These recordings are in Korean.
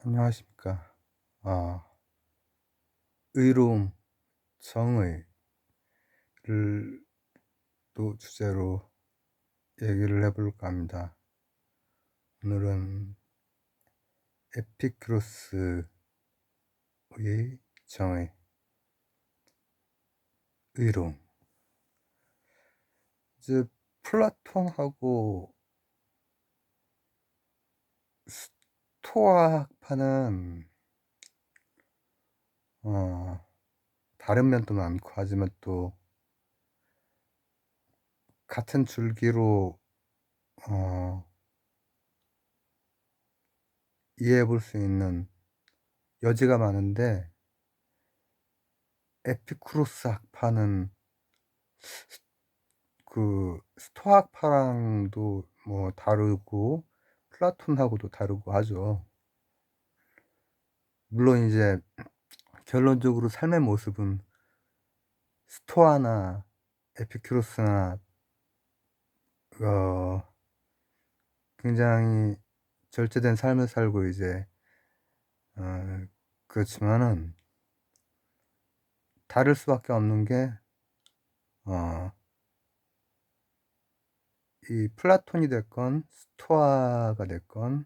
안녕하십니까. 아, 의로움, 정의를 또 주제로 얘기를 해볼까 합니다. 오늘은 에피큐로스의 정의, 의로움. 이제 플라톤하고 스토아파는 다른 면도 많고 하지만 또 같은 줄기로 이해해 볼 수 있는 여지가 많은데, 에피쿠로스 학파는 그 스토아파랑도 뭐 다르고 플라톤하고도 다르고 하죠. 물론 이제 결론적으로 삶의 모습은 스토아나 에피큐로스나 어 굉장히 절제된 삶을 살고 이제 그렇지만은 다를 수밖에 없는 게 이 플라톤이 됐건 스토아가 됐건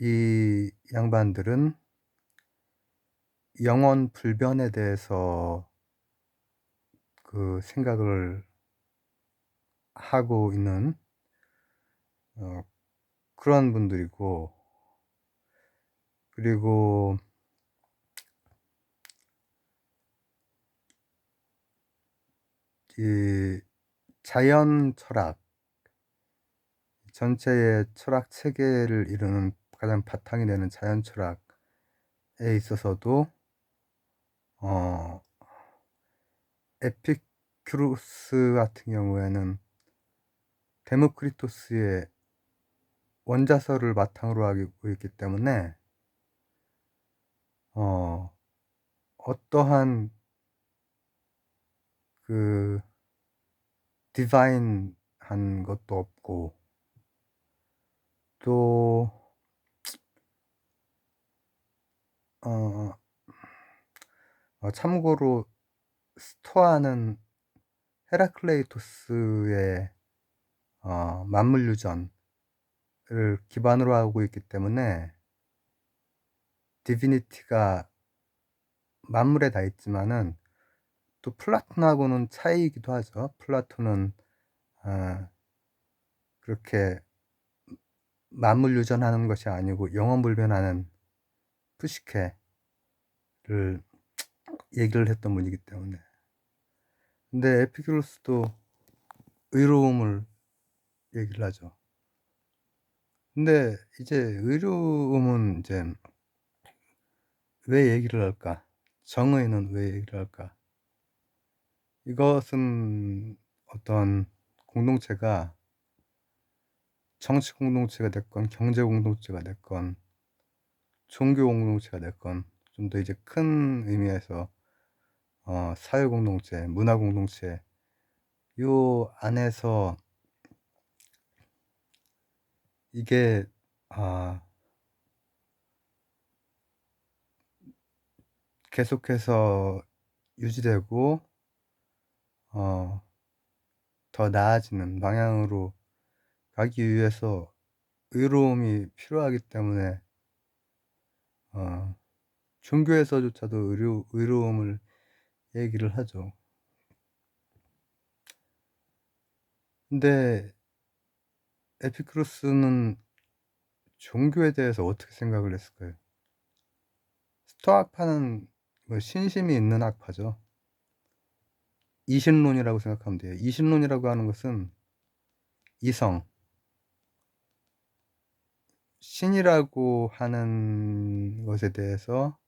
이 양반들은 영원 불변에 대해서 그 생각을 하고 있는 그런 분들이고, 그리고 이 자연 철학 전체의 철학 체계를 이루는 가장 바탕이 되는 자연 철학에 있어서도 에피큐로스 같은 경우에는 데모크리토스의 원자설을 바탕으로 하고 있기 때문에 어떠한 그 디자인한 것도 없고, 또 참고로 스토아는 헤라클레이토스의 만물유전을 기반으로 하고 있기 때문에 디비니티가 만물에 다 있지만은 또 플라톤하고는 차이이기도 하죠. 플라톤은 그렇게 만물유전하는 것이 아니고 영원불변하는 푸시케를 얘기를 했던 분이기 때문에. 근데 에피큐로스도 의로움을 얘기를 하죠. 근데 이제 의로움은 이제 왜 얘기를 할까? 정의는 왜 얘기를 할까? 이것은 어떤 공동체가 정치 공동체가 됐건 경제 공동체가 됐건 종교 공동체가 됐건 좀 더 이제 큰 의미에서 사회 공동체, 문화 공동체 요 안에서 이게 계속해서 유지되고 더 나아지는 방향으로 가기 위해서 의로움이 필요하기 때문에 종교에서조차도 의로움을 얘기를 하죠. 근데 에피쿠로스는 종교에 대해서 어떻게 생각을 했을까요? 스토아파는 뭐 신심이 있는 학파죠. 이신론이라고 생각하면 돼요. 이신론이라고 하는 것은 이성, 신이라고 하는 것에 대해서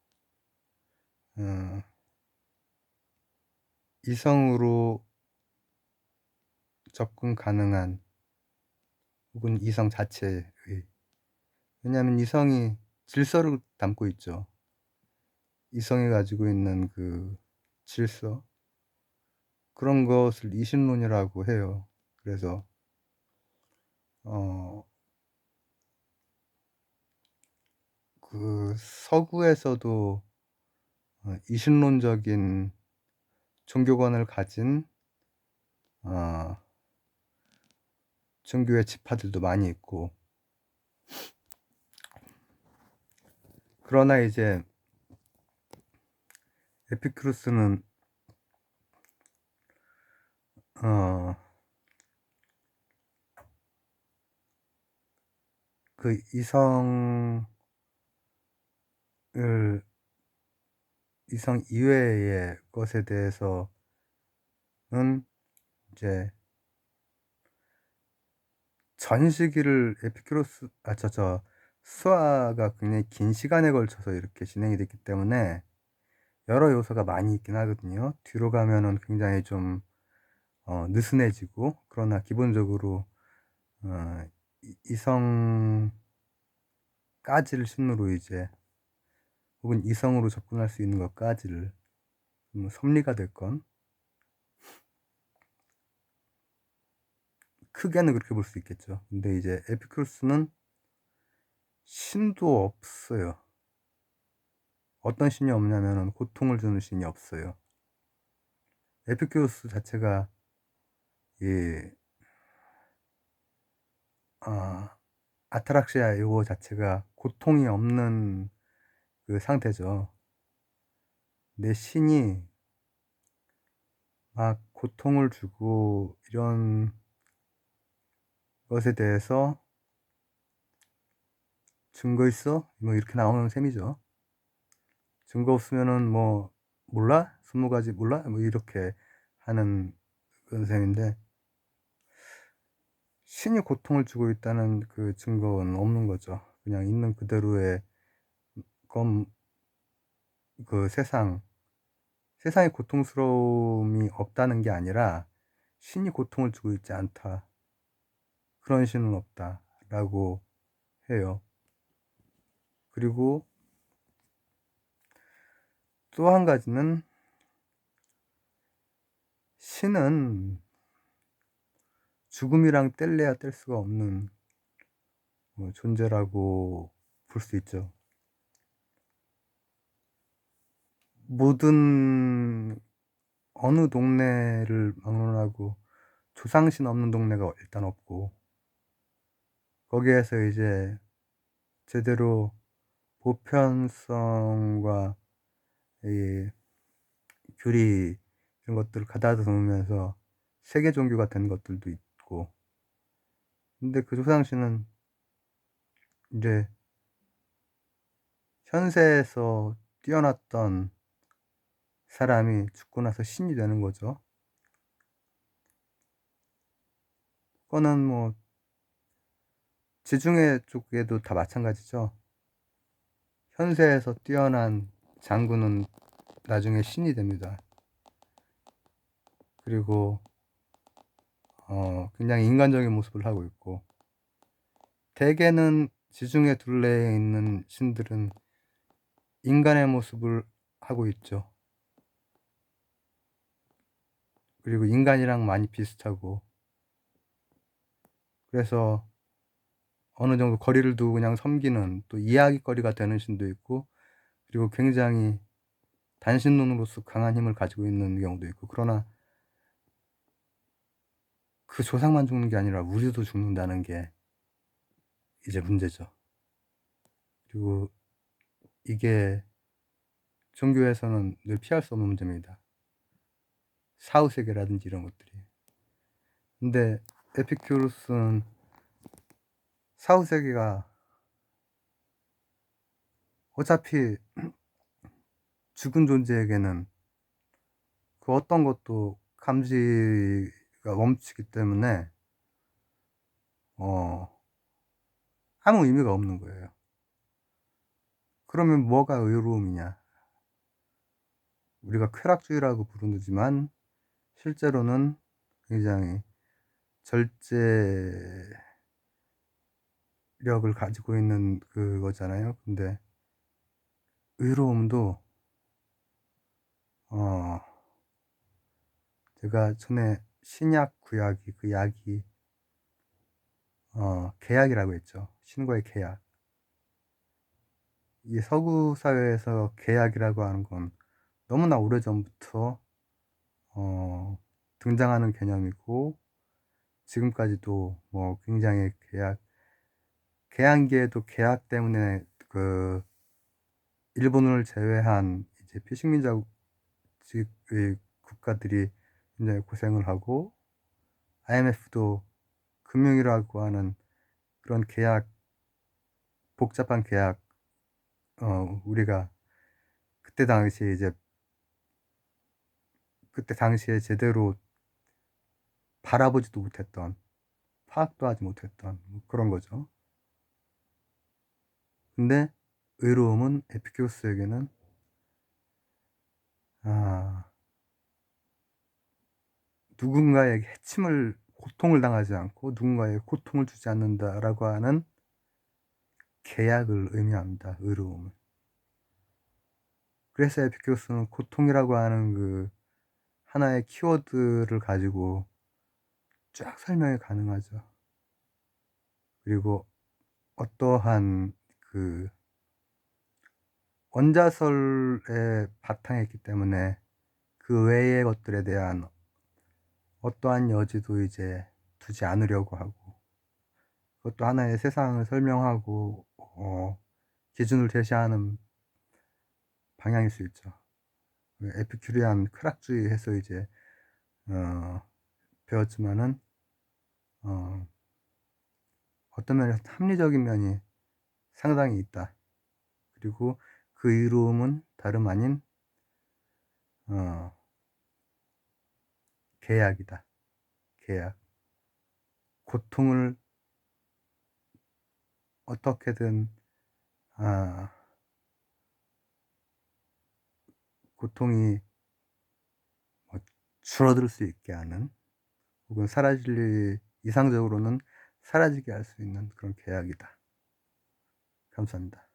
이성으로 접근 가능한, 혹은 이성 자체의, 왜냐하면 이성이 질서를 담고 있죠. 이성이 가지고 있는 그 질서, 그런 것을 이신론이라고 해요. 그래서 그 서구에서도 이신론적인 종교관을 가진 어 종교의 지파들도 많이 있고, 그러나 이제 에피큐로스는 어 그 이성 이외의 것에 대해서는 이제 전 시기를 에피큐로스 수화가 굉장히 긴 시간에 걸쳐서 이렇게 진행이 됐기 때문에 여러 요소가 많이 있긴 하거든요. 뒤로 가면은 굉장히 좀 느슨해지고, 그러나 기본적으로 이성까지를 신으로 이제, 혹은 이성으로 접근할 수 있는 것까지를, 섭리가 됐건 크게는 그렇게 볼 수 있겠죠. 근데 이제 에피쿠로스는 신도 없어요. 어떤 신이 없냐면은 고통을 주는 신이 없어요. 에피쿠로스 자체가 이 아타락시아 이거 자체가 고통이 없는 그 상태죠. 내 신이 막 고통을 주고 이런 것에 대해서 증거 있어? 뭐 이렇게 나오는 셈이죠. 증거 없으면은 뭐 몰라? 20가지 몰라? 뭐 이렇게 하는 그런 셈인데, 신이 고통을 주고 있다는 그 증거는 없는 거죠. 그냥 있는 그대로의 그 세상에 고통스러움이 없다는 게 아니라 신이 고통을 주고 있지 않다, 그런 신은 없다 라고 해요. 그리고 또 한 가지는, 신은 죽음이랑 뗄래야 뗄 수가 없는 존재라고 볼 수 있죠. 모든 어느 동네를 막론하고 조상신 없는 동네가 일단 없고, 거기에서 이제 제대로 보편성과 이 교리 이런 것들을 가다듬으면서 세계 종교가 된 것들도 있고, 근데 그 조상신은 이제 현세에서 뛰어났던 사람이 죽고 나서 신이 되는 거죠. 그거는 뭐 지중해 쪽에도 다 마찬가지죠. 현세에서 뛰어난 장군은 나중에 신이 됩니다. 그리고 굉장히 인간적인 모습을 하고 있고, 대개는 지중해 둘레에 있는 신들은 인간의 모습을 하고 있죠. 그리고 인간이랑 많이 비슷하고, 그래서 어느 정도 거리를 두고 그냥 섬기는, 또 이야기거리가 되는 신도 있고, 그리고 굉장히 단신론으로서 강한 힘을 가지고 있는 경우도 있고, 그러나 그 조상만 죽는 게 아니라 우리도 죽는다는 게 이제 문제죠. 그리고 이게 종교에서는 늘 피할 수 없는 문제입니다. 사후세계라든지 이런 것들이. 근데 에피큐로스는 사후세계가 어차피 죽은 존재에게는 그 어떤 것도 감지가 멈추기 때문에 아무 의미가 없는 거예요. 그러면 뭐가 의로움이냐? 우리가 쾌락주의라고 부르지만 실제로는 굉장히 절제력을 가지고 있는 그거잖아요. 근데 의로움도 제가 전에 신약 구약이, 그 약이 계약이라고 했죠. 신과의 계약. 이 서구 사회에서 계약이라고 하는 건 너무나 오래전부터 어 등장하는 개념이고, 지금까지도 뭐 굉장히 계양계에도 계약 때문에 그 일본을 제외한 이제 피식민지 의 국가들이 굉장히 고생을 하고, IMF도 금융이라고 하는 그런 복잡한 계약, 우리가 그때 당시에 이제 그때 당시에 제대로 바라보지도 못했던, 파악도 하지 못했던 뭐 그런 거죠. 근데 의로움은 에피큐로스에게는 아 누군가에게 고통을 당하지 않고 누군가에게 고통을 주지 않는다라고 하는 계약을 의미합니다, 의로움은. 그래서 에피큐로스는 고통이라고 하는 그 하나의 키워드를 가지고 쫙 설명이 가능하죠. 그리고 어떠한 그 원자설에 바탕에 있기 때문에 그 외의 것들에 대한 어떠한 여지도 이제 두지 않으려고 하고, 그것도 하나의 세상을 설명하고 기준을 제시하는 방향일 수 있죠. 에피큐리안 쾌락주의에서 이제 어 배웠지만은 어 어떤 면에서 합리적인 면이 상당히 있다. 그리고 그 이로움은 다름 아닌 어 계약이다. 계약. 고통을 어떻게든 아 고통이 뭐 줄어들 수 있게 하는, 혹은 이상적으로는 사라지게 할 수 있는 그런 계약이다. 감사합니다.